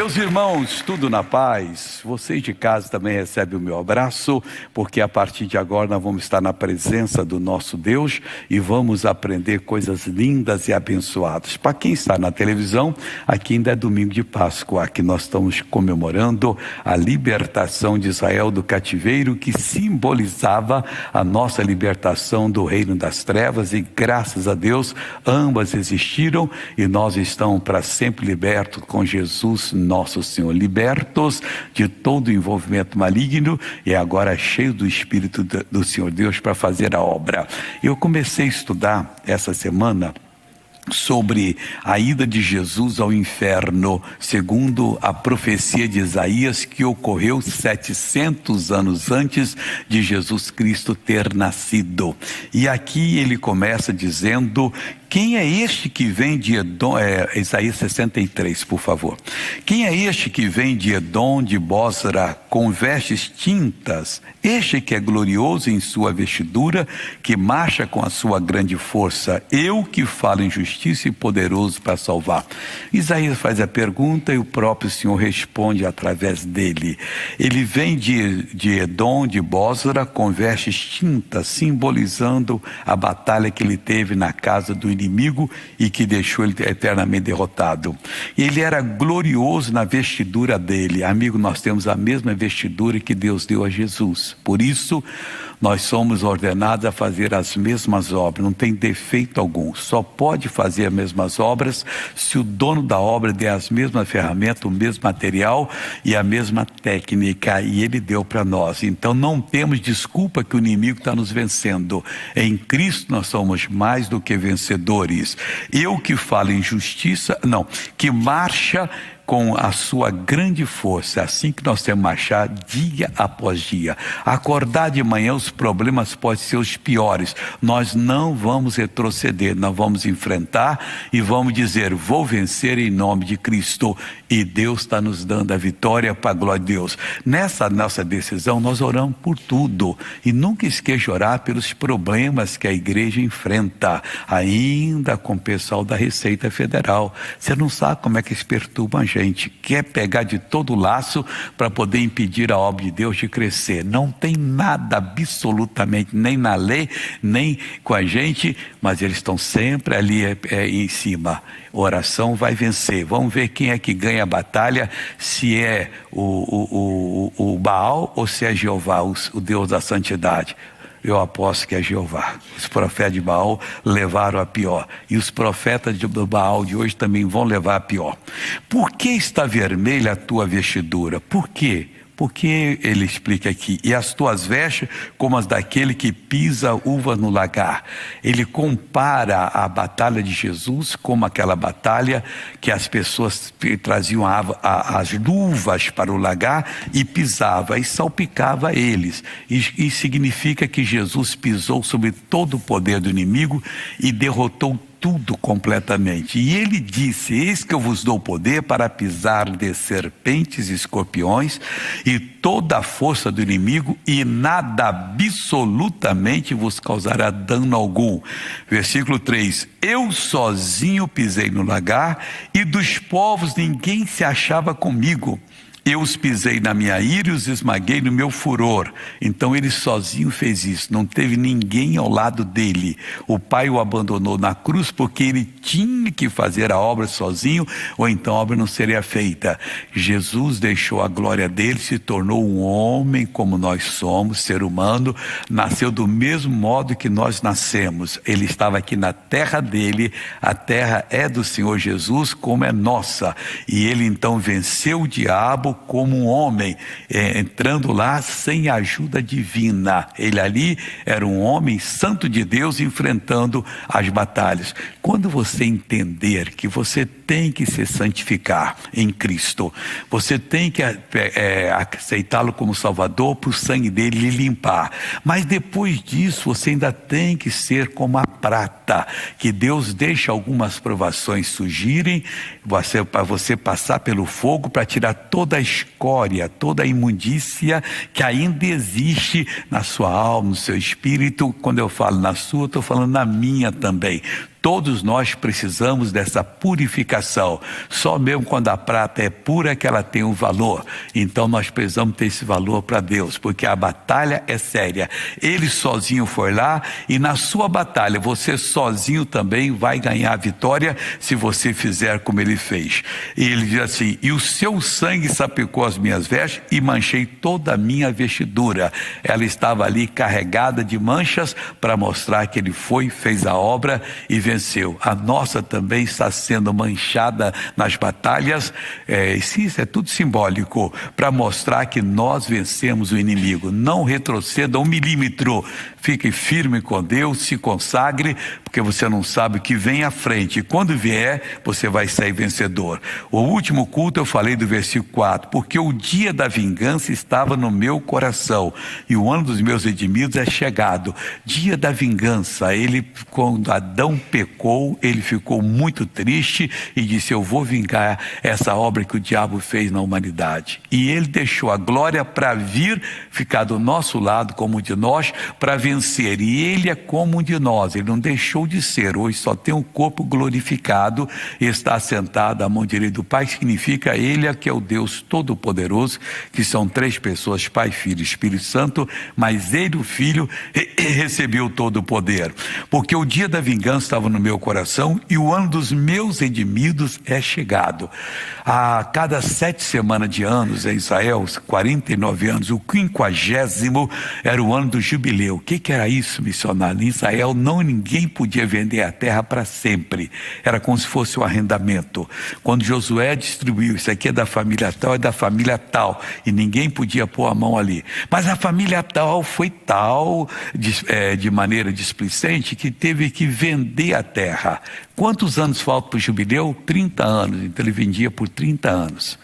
Meus irmãos, tudo na paz? Vocês de casa também recebem o meu abraço, porque a partir de agora nós vamos estar na presença do nosso Deus e vamos aprender coisas lindas e abençoadas. Para quem está na televisão, aqui ainda é domingo de Páscoa, aqui nós estamos comemorando a libertação de Israel do cativeiro, que simbolizava a nossa libertação do reino das trevas, e graças a Deus ambas existiram e nós estamos para sempre libertos com Jesus nosso Senhor, libertos de todo envolvimento maligno e agora cheio do Espírito do Senhor Deus para fazer a obra. Eu comecei a estudar essa semana sobre a ida de Jesus ao inferno, segundo a profecia de Isaías, que ocorreu 700 anos antes de Jesus Cristo ter nascido. E aqui ele começa dizendo: quem é este que vem de Edom? Isaías 63, por favor. Quem é este que vem de Edom, de Bósra, com vestes tintas? Este que é glorioso em sua vestidura, que marcha com a sua grande força. Eu que falo em justiça e poderoso para salvar. Isaías faz a pergunta e o próprio Senhor responde através dele. Ele vem de Edom, de Bósra, com vestes tintas, simbolizando a batalha que ele teve na casa do inimigo e que deixou ele eternamente derrotado. Ele era glorioso na vestidura dele. Amigo, nós temos a mesma vestidura que Deus deu a Jesus. Por isso, nós somos ordenados a fazer as mesmas obras, não tem defeito algum. Só pode fazer as mesmas obras se o dono da obra der as mesmas ferramentas, o mesmo material e a mesma técnica, e ele deu para nós. Então não temos desculpa que o inimigo está nos vencendo. Em Cristo nós somos mais do que vencedores. Eu que falo em justiça, que marcha com a sua grande força, assim que nós temos que marchar dia após dia. Acordar de manhã, os problemas podem ser os piores. Nós não vamos retroceder, nós vamos enfrentar e vamos dizer: vou vencer em nome de Cristo. E Deus está nos dando a vitória para a glória de Deus. Nessa nossa decisão, nós oramos por tudo. E nunca esqueça de orar pelos problemas que a igreja enfrenta, ainda com o pessoal da Receita Federal. Você não sabe como é que eles perturbam a gente. Quer pegar de todo o laço para poder impedir a obra de Deus de crescer. Não tem nada, absolutamente, nem na lei, nem com a gente, mas eles estão sempre ali em cima. Oração vai vencer. Vamos ver quem é que ganha a batalha, se é o Baal ou se é Jeová, o Deus da santidade. Eu aposto que é Jeová. Os profetas de Baal levaram a pior. E os profetas do Baal de hoje também vão levar a pior. Por que está vermelha a tua vestidura? Por quê? Porque ele explica aqui: e as tuas vestes como as daquele que pisa uva no lagar. Ele compara a batalha de Jesus como aquela batalha que as pessoas traziam as luvas para o lagar e pisava e salpicava eles. E significa que Jesus pisou sobre todo o poder do inimigo e derrotou tudo completamente. E ele disse: eis que eu vos dou poder para pisar de serpentes e escorpiões e toda a força do inimigo, e nada absolutamente vos causará dano algum. Versículo 3: eu sozinho pisei no lagar, e dos povos ninguém se achava comigo. Eu os pisei na minha ira e os esmaguei no meu furor. Então ele sozinho fez isso, não teve ninguém ao lado dele. O Pai o abandonou na cruz porque ele tinha que fazer a obra sozinho, ou então a obra não seria feita. Jesus deixou a glória dele, se tornou um homem como nós somos, ser humano, nasceu do mesmo modo que nós nascemos. Ele estava aqui na terra dele, a terra é do Senhor Jesus como é nossa. E ele então venceu o diabo como um homem, entrando lá sem ajuda divina. Ele ali era um homem santo de Deus enfrentando as batalhas. Quando você entender que você tem que se santificar em Cristo, você tem que aceitá-lo como Salvador, para o sangue dele lhe limpar. Mas depois disso você ainda tem que ser como a prata, que Deus deixa algumas provações surgirem para você passar pelo fogo, para tirar toda a escória, toda a imundícia que ainda existe na sua alma, no seu espírito. Quando eu falo na sua, estou falando na minha também. Todos nós precisamos dessa purificação. Só mesmo quando a prata é pura que ela tem um valor. Então nós precisamos ter esse valor para Deus, porque a batalha é séria. Ele sozinho foi lá, e na sua batalha você sozinho também vai ganhar a vitória se você fizer como ele fez. E ele diz assim: e o seu sangue salpicou as minhas vestes e manchei toda a minha vestidura. Ela estava ali carregada de manchas para mostrar que ele fez a obra e venceu. A nossa também está sendo manchada nas batalhas. Isso é tudo simbólico, para mostrar que nós vencemos o inimigo. Não retroceda 1 milímetro. Fique firme com Deus, se consagre, porque você não sabe o que vem à frente. E quando vier, você vai sair vencedor. O último culto eu falei do versículo 4, porque o dia da vingança estava no meu coração, e o ano dos meus redimidos é chegado. Dia da vingança. Quando Adão pecou, ele ficou muito triste e disse: eu vou vingar essa obra que o diabo fez na humanidade. E ele deixou a glória para vir ficar do nosso lado, como de nós, para vencer. E ele é como um de nós, ele não deixou de ser. Hoje só tem um corpo glorificado e está sentado à mão direita do Pai. Significa ele é que é o Deus Todo-Poderoso, que são 3 pessoas, Pai, Filho e Espírito Santo, mas ele, o Filho, recebeu todo o poder. Porque o dia da vingança estava no meu coração, e o ano dos meus redimidos é chegado. A cada 7 semanas de anos em Israel, 49 anos, o 50º era o ano do jubileu. O que era isso, missionário? Em Israel ninguém podia vender a terra para sempre. Era como se fosse um arrendamento. Quando Josué distribuiu: isso aqui é da família tal, é da família tal, e ninguém podia pôr a mão ali. Mas a família tal foi tal, de maneira displicente, que teve que vender a terra. Quantos anos faltam para o jubileu? 30 anos. Então ele vendia por 30 anos.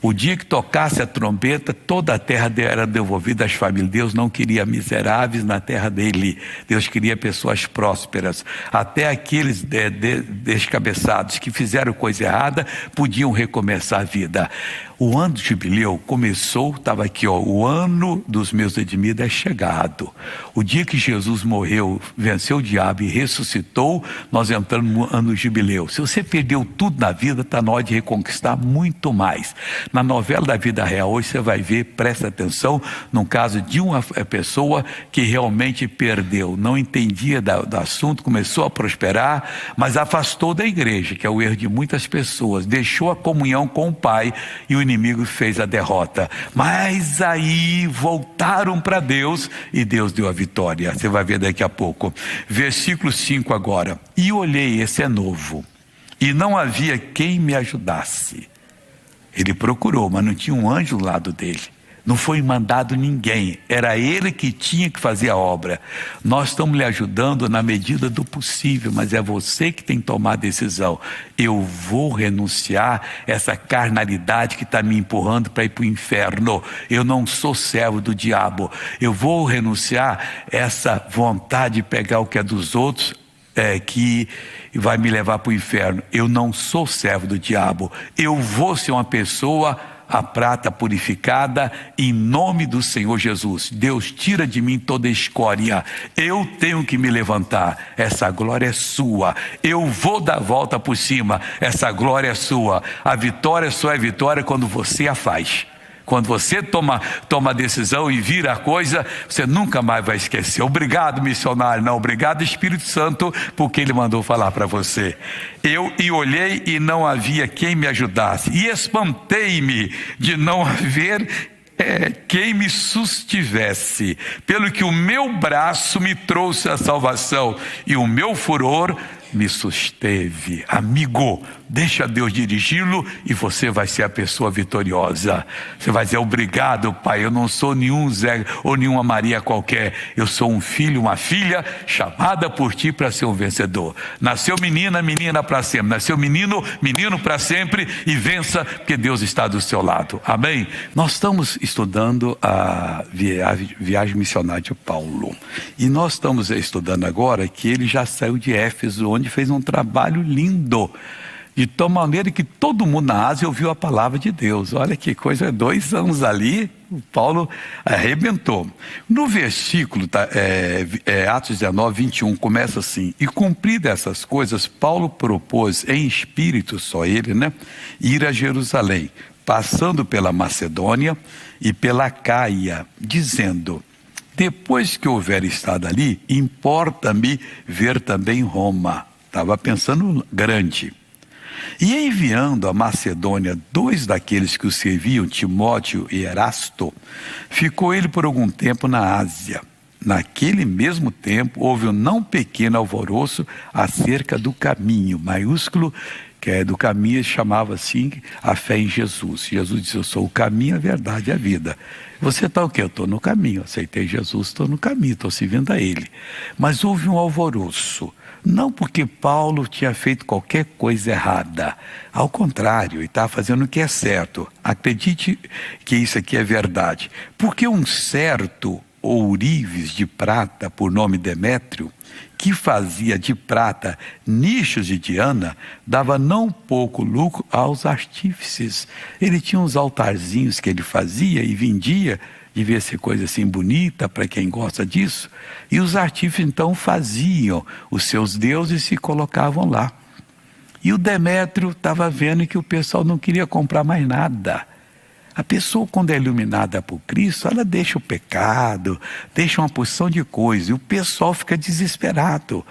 O dia que tocasse a trombeta, toda a terra era devolvida às famílias. Deus não queria miseráveis na terra dele. Deus queria pessoas prósperas. Até aqueles descabeçados que fizeram coisa errada podiam recomeçar a vida. O ano do jubileu começou, estava aqui, o ano dos meus redimidos é chegado. O dia que Jesus morreu, venceu o diabo e ressuscitou, nós entramos no ano do jubileu. Se você perdeu tudo na vida, está na hora de reconquistar muito mais. Na novela da vida real, hoje você vai ver, presta atenção, num caso de uma pessoa que realmente perdeu, não entendia do assunto, começou a prosperar, mas afastou da igreja, que é o erro de muitas pessoas, deixou a comunhão com o Pai, e o inimigo fez a derrota. Mas aí voltaram para Deus e Deus deu a vitória. Você vai ver daqui a pouco. Versículo 5 agora. E olhei, esse é novo, e não havia quem me ajudasse. Ele procurou, mas não tinha um anjo do lado dele. Não foi mandado ninguém, era ele que tinha que fazer a obra. Nós estamos lhe ajudando na medida do possível, mas é você que tem que tomar a decisão. Eu vou renunciar essa carnalidade que está me empurrando para ir para o inferno. Eu não sou servo do diabo. Eu vou renunciar essa vontade de pegar o que é dos outros, que vai me levar para o inferno. Eu não sou servo do diabo. Eu vou ser uma pessoa, a prata purificada, em nome do Senhor Jesus. Deus, tira de mim toda escória. Eu tenho que me levantar. Essa glória é sua. Eu vou dar a volta por cima. Essa glória é sua. A vitória só é vitória quando você a faz. Quando você toma a decisão e vira a coisa, você nunca mais vai esquecer. Obrigado, missionário. Não, obrigado, Espírito Santo, porque Ele mandou falar para você. Eu olhei e não havia quem me ajudasse. E espantei-me de não haver quem me sustivesse. Pelo que o meu braço me trouxe a salvação e o meu furor me susteve. Amigo, deixa Deus dirigi-lo e você vai ser a pessoa vitoriosa. Você vai dizer: obrigado, Pai, eu não sou nenhum Zé ou nenhuma Maria qualquer. Eu sou um filho, uma filha chamada por Ti para ser um vencedor. Nasceu menina, menina para sempre. Nasceu menino, menino para sempre. E vença, porque Deus está do seu lado. Amém? Nós estamos estudando a viagem missionária de Paulo. E nós estamos estudando agora que ele já saiu de Éfeso, onde fez um trabalho lindo De tal maneira que todo mundo na Ásia ouviu a palavra de Deus. Olha que coisa, 2 anos ali, Paulo arrebentou. No versículo, Atos 19, 21, começa assim: e cumpridas essas coisas, Paulo propôs em espírito, só ele, ir a Jerusalém, passando pela Macedônia e pela Caia, dizendo: depois que houver estado ali, importa-me ver também Roma. Estava pensando grande. E enviando a Macedônia 2 daqueles que o serviam, Timóteo e Erasto, ficou ele por algum tempo na Ásia. Naquele mesmo tempo, houve um não pequeno alvoroço acerca do caminho, maiúsculo, que é do caminho, chamava assim a fé em Jesus. Jesus disse: eu sou o caminho, a verdade e a vida. Você está o quê? Eu estou no caminho, aceitei Jesus, estou no caminho, estou servindo a Ele. Mas houve um alvoroço. Não porque Paulo tinha feito qualquer coisa errada. Ao contrário, ele estava fazendo o que é certo. Acredite que isso aqui é verdade. Porque um certo ourives de prata, por nome Demétrio, que fazia de prata nichos de Diana, dava não pouco lucro aos artífices. Ele tinha uns altarzinhos que ele fazia e vendia. Devia ser coisa assim bonita para quem gosta disso. E os artífices então faziam os seus deuses e se colocavam lá. E o Demétrio estava vendo que o pessoal não queria comprar mais nada. A pessoa, quando é iluminada por Cristo, ela deixa o pecado, deixa uma porção de coisa. E o pessoal fica desesperado.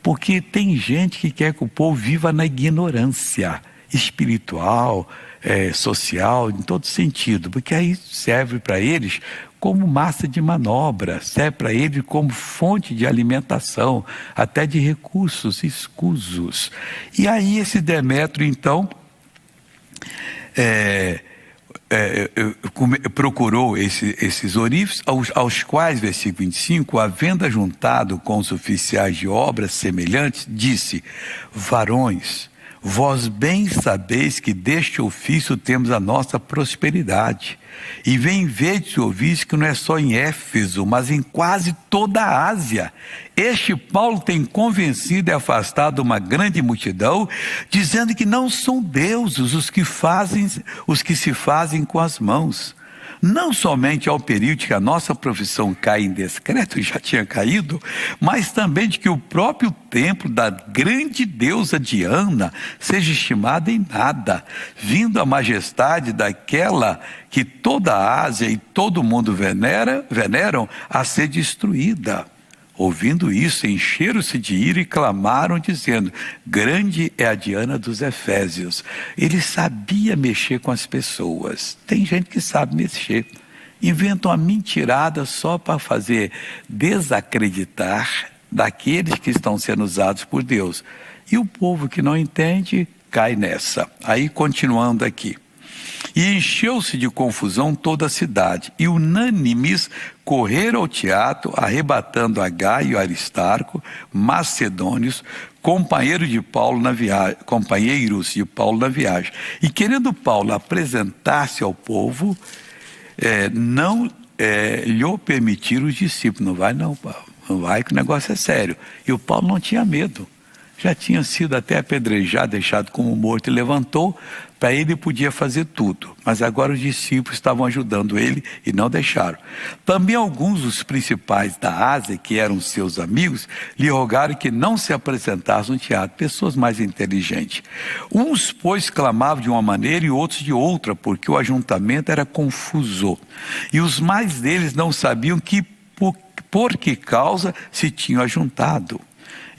Porque tem gente que quer que o povo viva na ignorância espiritual, social, em todo sentido, porque aí serve para eles como massa de manobra, serve para eles como fonte de alimentação, até de recursos escusos. E aí esse Demétrio, então, procurou esses ourives, aos quais, versículo 25, havendo juntado com os oficiais de obras semelhantes, disse: varões, vós bem sabeis que deste ofício temos a nossa prosperidade. E vem ver e ouvir que não é só em Éfeso, mas em quase toda a Ásia. Este Paulo tem convencido e afastado uma grande multidão, dizendo que não são deuses os que se fazem com as mãos. Não somente ao período que a nossa profissão cai em descrédito, já tinha caído, mas também de que o próprio templo da grande deusa Diana seja estimado em nada, vindo a majestade daquela que toda a Ásia e todo o mundo veneram a ser destruída. Ouvindo isso, encheram-se de ira e clamaram, dizendo: grande é a Diana dos Efésios. Ele sabia mexer com as pessoas. Tem gente que sabe mexer. Inventam uma mentirada só para fazer desacreditar daqueles que estão sendo usados por Deus. E o povo que não entende, cai nessa. Aí, continuando aqui. E encheu-se de confusão toda a cidade, e unânimes correram ao teatro, arrebatando a Gaio e Aristarco, macedônios, companheiros de Paulo na viagem. E querendo Paulo apresentar-se ao povo, não lhe permitiram os discípulos: não vai não, Paulo, não vai, que o negócio é sério. E o Paulo não tinha medo. Já tinha sido até apedrejado, deixado como morto, e levantou. Para ele podia fazer tudo, mas agora os discípulos estavam ajudando ele e não deixaram. Também alguns dos principais da Ásia, que eram seus amigos, lhe rogaram que não se apresentasse no teatro, pessoas mais inteligentes. Uns, pois, clamavam de uma maneira e outros de outra, porque o ajuntamento era confuso. E os mais deles não sabiam por que causa se tinham ajuntado.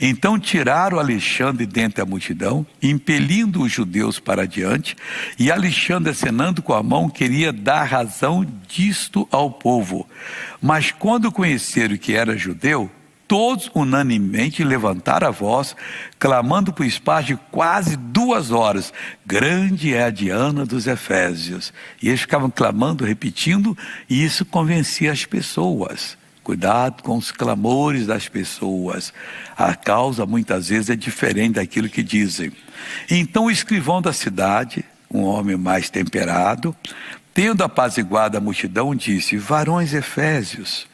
Então tiraram Alexandre dentre a multidão, impelindo os judeus para diante, e Alexandre, acenando com a mão, queria dar razão disto ao povo. Mas quando conheceram que era judeu, todos unanimemente levantaram a voz, clamando por espaço de quase 2 horas: grande é a Diana dos Efésios. E eles ficavam clamando, repetindo, e isso convencia as pessoas. Cuidado com os clamores das pessoas. A causa muitas vezes é diferente daquilo que dizem. Então o escrivão da cidade, um homem mais temperado, tendo apaziguado a multidão, disse: varões efésios,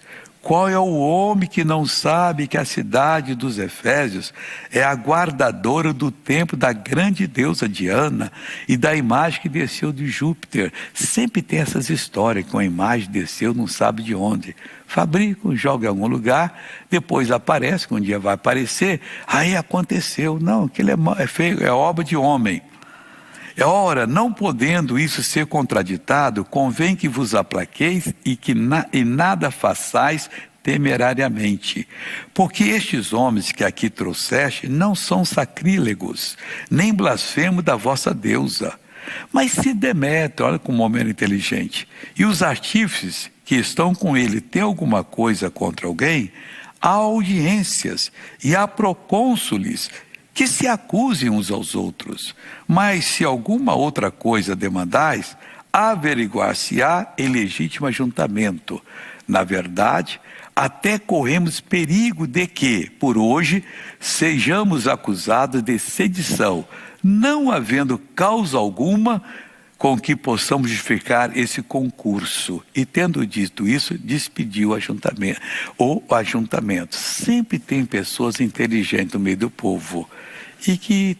Qual é o homem que não sabe que a cidade dos Efésios é a guardadora do templo da grande deusa Diana e da imagem que desceu de Júpiter? Sempre tem essas histórias que uma imagem desceu, não sabe de onde. Fabricam, jogam em algum lugar, depois aparece, que um dia vai aparecer, aí aconteceu. Não, aquilo é feio, é obra de homem. Ora, não podendo isso ser contraditado, convém que vos aplaqueis e que nada façais temerariamente. Porque estes homens que aqui trouxeste não são sacrílegos, nem blasfemos da vossa deusa. Mas se Demétrio, olha como homem era inteligente, e os artífices que estão com ele têm alguma coisa contra alguém, há audiências e há procônsules que se acusem uns aos outros. Mas se alguma outra coisa demandais, averiguar-se-á em legítimo ajuntamento. Na verdade, até corremos perigo de que, por hoje, sejamos acusados de sedição, não havendo causa alguma com que possamos justificar esse concurso. E tendo dito isso, despediu o ajuntamento. Sempre tem pessoas inteligentes no meio do povo e que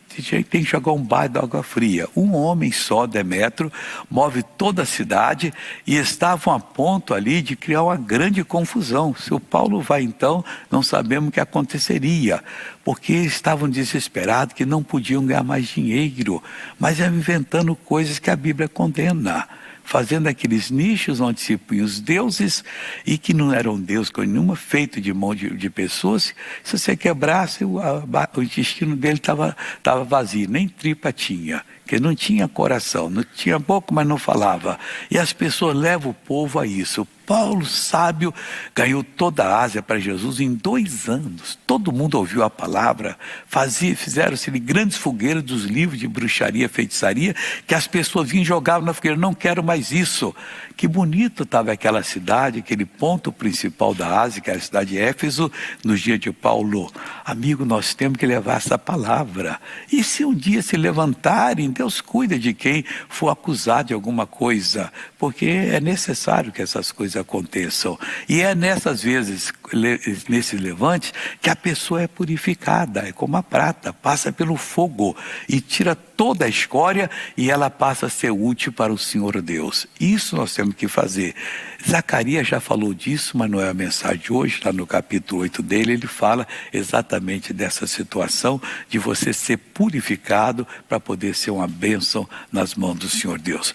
tem que jogar um balde de água fria. Um homem só, Demétrio, move toda a cidade e estavam a ponto ali de criar uma grande confusão. Se o Paulo vai então, não sabemos o que aconteceria, porque estavam desesperados que não podiam ganhar mais dinheiro, mas inventando coisas que a Bíblia condena, fazendo aqueles nichos onde se punham os deuses e que não eram deuses com nenhuma, feito de mão de pessoas. Se você quebrasse, o intestino dele estava vazio, nem tripa tinha, que não tinha coração, não tinha boca, mas não falava. E as pessoas levam o povo a isso. Paulo, sábio, ganhou toda a Ásia para Jesus em 2 anos. Todo mundo ouviu a palavra, fizeram-se grandes fogueiras dos livros de bruxaria, feitiçaria, que as pessoas vinham e jogavam na fogueira. Não quero mais isso. Que bonito estava aquela cidade, aquele ponto principal da Ásia, que era a cidade de Éfeso, nos dias de Paulo. Amigo, nós temos que levar essa palavra. E se um dia se levantarem, Deus cuida de quem for acusado de alguma coisa, porque é necessário que essas coisas aconteçam. E é nessas vezes, nesses levantes, que a pessoa é purificada, é como a prata, passa pelo fogo e tira toda a escória e ela passa a ser útil para o Senhor Deus. Isso nós temos que fazer. Zacarias já falou disso, mas não é a mensagem de hoje. Lá no capítulo 8 dele, ele fala exatamente dessa situação de você ser purificado para poder ser uma bênção nas mãos do Senhor Deus.